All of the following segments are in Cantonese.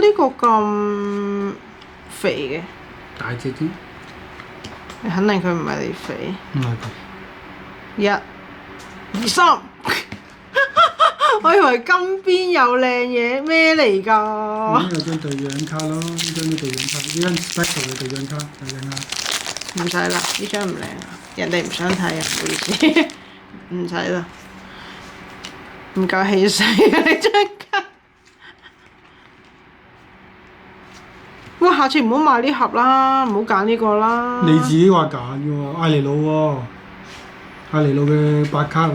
呢個咁肥嘅？大隻啲，你肯定佢唔係你肥。唔係佢。1、2、3，我以為金邊有靚嘢咩嚟呢㗎？有張對樣卡咯，呢張啲對樣卡，呢張 special 嘅對樣卡，對樣卡。唔使啦，呢張唔靚啊，人哋唔想睇啊，唔好意思，唔使啦，唔夠氣勢啊呢張卡。哇！下次唔好買呢盒啦，唔好揀呢個啦。你自己話揀嘅喎，艾尼魯喎，艾尼魯嘅白卡喎，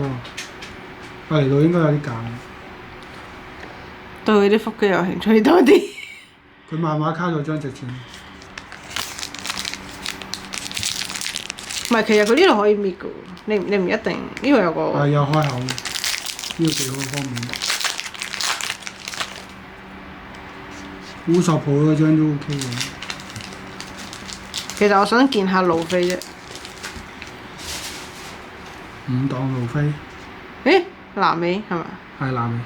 艾尼魯應該有啲揀。對佢啲腹肌有興趣多啲。佢漫畫卡咗張值錢。唔係，其實佢呢度可以搣嘅喎，你唔一定，呢個有個。係有開口，呢個幾好嘅方面。烏索普嗰張都 OK 嘅。其實我想見下路飛啫。 5檔路飛，誒，南美係咪？係南美。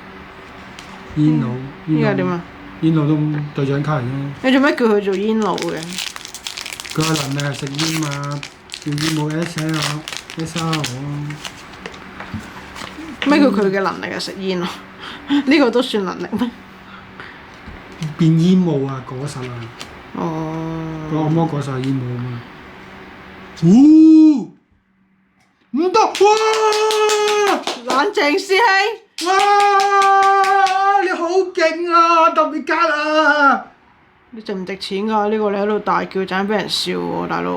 煙佬，呢個點啊？煙佬都隊長卡嚟啫。你做咩叫佢做煙佬嘅？佢嘅能力係食煙嘛，叫煙冇 SR 咯。咩叫佢嘅能力係食煙啊？呢個都算能力咩？變煙霧啊，果實啊，哦。個按摩果實係煙霧啊嘛。唔得！哇！冷靜師兄。哇！你好勁啊，特別卡啊！你值唔值錢㗎？呢個你喺度大叫，陣間俾人笑喎，大佬。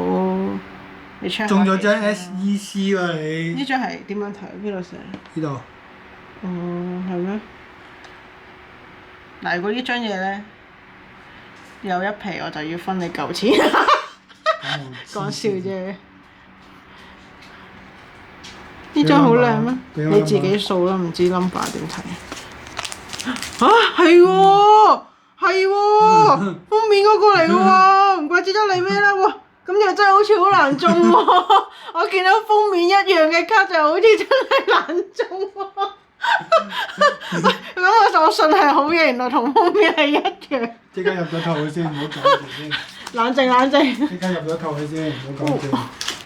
你 check 下。中咗張 SEC 喎你。呢張係點樣睇？邊度寫？呢度。哦，係咩？嗱，如果呢張嘢咧有一皮，我就要分你嚿錢。講笑啫。呢張好靚咩？你自己數啦，唔知 number 點睇。嚇係喎，係喎，封面嗰個嚟嘅喎，唔怪之得你咩啦喎。咁又真係好似好難中喎。我見到封面一樣嘅卡就好似真係難中喎。咁我信係好嘅，原來同封面係一樣。即刻入咗扣佢先，唔好講住先。冷靜冷靜。即刻入咗扣佢先，唔好講住。